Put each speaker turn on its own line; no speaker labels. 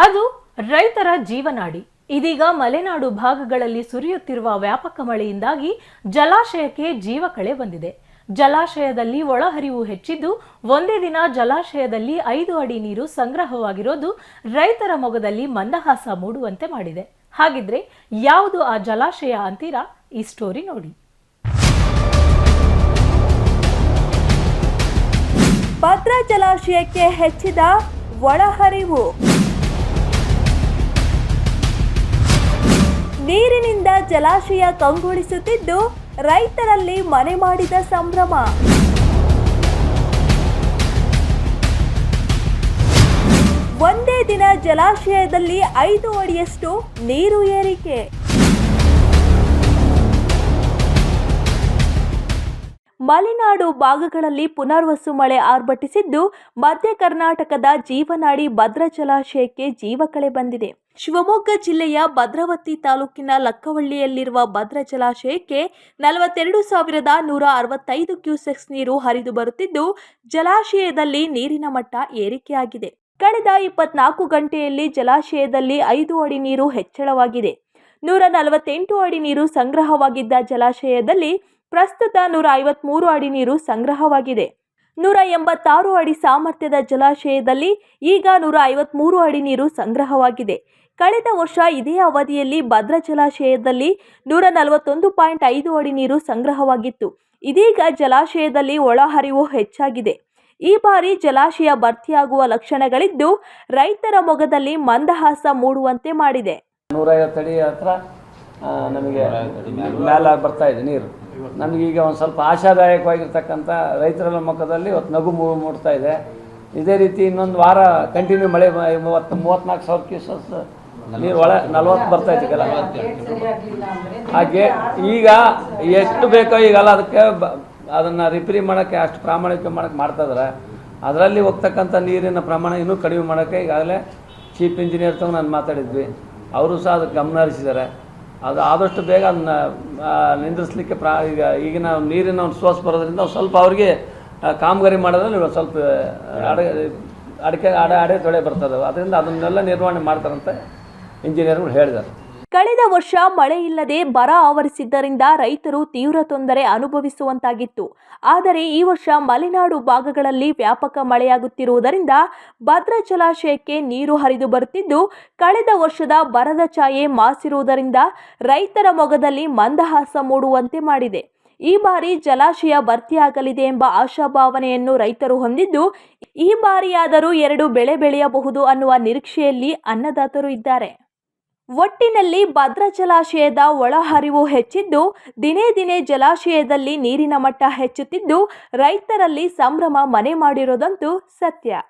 ಅದು ರೈತರ ಜೀವನಾಡಿ. ಇದೀಗ ಮಲೆನಾಡು ಭಾಗಗಳಲ್ಲಿ ಸುರಿಯುತ್ತಿರುವ ವ್ಯಾಪಕ ಮಳೆಯಿಂದಾಗಿ ಜಲಾಶಯಕ್ಕೆ ಜೀವಕಳೆ ಬಂದಿದೆ. ಜಲಾಶಯದಲ್ಲಿ ಒಳಹರಿವು ಹೆಚ್ಚಿದ್ದು, ಒಂದೇ ದಿನ ಜಲಾಶಯದಲ್ಲಿ 5 ಅಡಿ ನೀರು ಸಂಗ್ರಹವಾಗಿರೋದು ರೈತರ ಮೊಗದಲ್ಲಿ ಮಂದಹಾಸ ಮೂಡುವಂತೆ ಮಾಡಿದೆ. ಹಾಗಿದ್ರೆ ಯಾವುದು ಆ ಜಲಾಶಯ ಅಂತೀರಾ? ಈ ಸ್ಟೋರಿ ನೋಡಿ.
ಭದ್ರಾ ಜಲಾಶಯಕ್ಕೆ ಹೆಚ್ಚಿದ ಒಳಹರಿವು. ನೀರಿನಿಂದ ಜಲಾಶಯ ಕಂಗೊಳಿಸುತ್ತಿದ್ದು, ರೈತರಲ್ಲಿ ಮನೆ ಮಾಡಿದ ಸಂಭ್ರಮ. ಒಂದೇ ದಿನ ಜಲಾಶಯದಲ್ಲಿ 5 ಅಡಿಯಷ್ಟು ನೀರು ಏರಿಕೆ. ಮಲೆನಾಡು ಭಾಗಗಳಲ್ಲಿ ಪುನರ್ವಸು ಮಳೆ ಆರ್ಭಟಿಸಿದ್ದು, ಮಧ್ಯ ಕರ್ನಾಟಕದ ಜೀವನಾಡಿ ಭದ್ರಾ ಜಲಾಶಯಕ್ಕೆ ಜೀವಕಳೆ ಬಂದಿದೆ. ಶಿವಮೊಗ್ಗ ಜಿಲ್ಲೆಯ ಭದ್ರಾವತಿ ತಾಲೂಕಿನ ಲಕ್ಕವಳ್ಳಿಯಲ್ಲಿರುವ ಭದ್ರಾ ಜಲಾಶಯಕ್ಕೆ 42,165 ಕ್ಯೂಸೆಕ್ಸ್ ನೀರು ಹರಿದು ಬರುತ್ತಿದ್ದು, ಜಲಾಶಯದಲ್ಲಿ ನೀರಿನ ಮಟ್ಟ ಏರಿಕೆಯಾಗಿದೆ. ಕಳೆದ 24 ಗಂಟೆಯಲ್ಲಿ ಜಲಾಶಯದಲ್ಲಿ 5 ಅಡಿ ನೀರು ಹೆಚ್ಚಳವಾಗಿದೆ. 148 ಅಡಿ ನೀರು ಸಂಗ್ರಹವಾಗಿದ್ದ ಜಲಾಶಯದಲ್ಲಿ ಪ್ರಸ್ತುತ 153 ಅಡಿ ನೀರು ಸಂಗ್ರಹವಾಗಿದೆ. 186 ಅಡಿ ಸಾಮರ್ಥ್ಯದ ಜಲಾಶಯದಲ್ಲಿ ಈಗ 153 ಅಡಿ ನೀರು ಸಂಗ್ರಹವಾಗಿದೆ. ಕಳೆದ ವರ್ಷ ಇದೇ ಅವಧಿಯಲ್ಲಿ ಭದ್ರಾ ಜಲಾಶಯದಲ್ಲಿ 141.5 ಅಡಿ ನೀರು ಸಂಗ್ರಹವಾಗಿತ್ತು. ಇದೀಗ ಜಲಾಶಯದಲ್ಲಿ ಒಳಹರಿವು ಹೆಚ್ಚಾಗಿದೆ. ಈ ಬಾರಿ ಜಲಾಶಯ ಭರ್ತಿಯಾಗುವ ಲಕ್ಷಣಗಳಿದ್ದು, ರೈತರ ಮೊಗದಲ್ಲಿ ಮಂದಹಾಸ ಮೂಡುವಂತೆ ಮಾಡಿದೆ.
150 ಅಡಿ ಹತ್ರ ನಮಗೆ ಮೇಲೆ ಬರ್ತಾ ಇದೆ ನೀರು. ನಮಗೀಗ ಒಂದು ಸ್ವಲ್ಪ ಆಶಾದಾಯಕವಾಗಿರ್ತಕ್ಕಂಥ ರೈತರ ಮುಖದಲ್ಲಿ ಇವತ್ತು ನಗು ಮೂಡ್ತಾ ಇದೆ. ಇದೇ ರೀತಿ ಇನ್ನೊಂದು ವಾರ ಕಂಟಿನ್ಯೂ ಮಳೆ 34,000 ಕ್ಯೂಸೆಕ್ಸ್ ನೀರು 40 ಬರ್ತಾ ಇದ್ದಲ್ಲ. ಹಾಗೆ ಈಗ ಎಷ್ಟು ಬೇಕೋ ಈಗಲ್ಲ ಅದಕ್ಕೆ ಅದನ್ನು ರಿಪೇರಿ ಮಾಡೋಕ್ಕೆ ಅಷ್ಟು ಪ್ರಾಮಾಣಿಕ ಮಾಡೋಕ್ಕೆ ಮಾಡ್ತಾಯಿದ್ದಾರೆ. ಅದರಲ್ಲಿ ಹೋಗ್ತಕ್ಕಂಥ ನೀರಿನ ಪ್ರಮಾಣ ಇನ್ನೂ ಕಡಿಮೆ ಮಾಡೋಕ್ಕೆ ಈಗಾಗಲೇ ಚೀಫ್ ಇಂಜಿನಿಯರ್ ತಗೊಂಡು ನಾನು ಮಾತಾಡಿದ್ವಿ. ಅವರು ಸಹ ಅದಕ್ಕೆ ಗಮನ ಹರಿಸಿದ್ದಾರೆ. ಅದು ಆದಷ್ಟು ಬೇಗ ಅದನ್ನ ನಿಂದಿಸಲಿಕ್ಕೆ ಈಗಿನ ನೀರಿನ ಒಂದು ಸೋರ್ಸ್ ಬರೋದ್ರಿಂದ ಸ್ವಲ್ಪ ಅವ್ರಿಗೆ ಕಾಮಗಾರಿ ಮಾಡೋದ್ರಲ್ಲಿ ಸ್ವಲ್ಪ ಅಡೆ ತೊಳೆ ಬರ್ತದೆ. ಅದರಿಂದ ಅದನ್ನೆಲ್ಲ ನಿರ್ವಹಣೆ ಮಾಡ್ತಾರಂತೆ ಇಂಜಿನಿಯರ್ಗಳು ಹೇಳಿದ್ದಾರೆ.
ಕಳೆದ ವರ್ಷ ಮಳೆ ಇಲ್ಲದೆ ಬರ ಆವರಿಸಿದ್ದರಿಂದ ರೈತರು ತೀವ್ರ ತೊಂದರೆ ಅನುಭವಿಸುವಂತಾಗಿತ್ತು. ಆದರೆ ಈ ವರ್ಷ ಮಲೆನಾಡು ಭಾಗಗಳಲ್ಲಿ ವ್ಯಾಪಕ ಮಳೆಯಾಗುತ್ತಿರುವುದರಿಂದ ಭದ್ರಾ ಜಲಾಶಯಕ್ಕೆ ನೀರು ಹರಿದು ಬರುತ್ತಿದ್ದು, ಕಳೆದ ವರ್ಷದ ಬರದ ಛಾಯೆ ಮಾಸಿರುವುದರಿಂದ ರೈತರ ಮೊಗದಲ್ಲಿ ಮಂದಹಾಸ ಮೂಡುವಂತೆ ಮಾಡಿದೆ. ಈ ಬಾರಿ ಜಲಾಶಯ ಭರ್ತಿಯಾಗಲಿದೆ ಎಂಬ ಆಶಾಭಾವನೆಯನ್ನು ರೈತರು ಹೊಂದಿದ್ದು, ಈ ಬಾರಿಯಾದರೂ 2 ಬೆಳೆ ಬೆಳೆಯಬಹುದು ಅನ್ನುವ ನಿರೀಕ್ಷೆಯಲ್ಲಿ ಅನ್ನದಾತರು ಇದ್ದಾರೆ. ಒಟ್ಟಿನಲ್ಲಿ ಭದ್ರಾ ಜಲಾಶಯದ ಒಳಹರಿವು ಹೆಚ್ಚಿದ್ದು, ದಿನೇ ದಿನೇ ಜಲಾಶಯದಲ್ಲಿ ನೀರಿನ ಮಟ್ಟ ಹೆಚ್ಚುತ್ತಿದ್ದು, ರೈತರಲ್ಲಿ ಸಂಭ್ರಮ ಮನೆ ಮಾಡಿರೋದಂತೂ ಸತ್ಯ.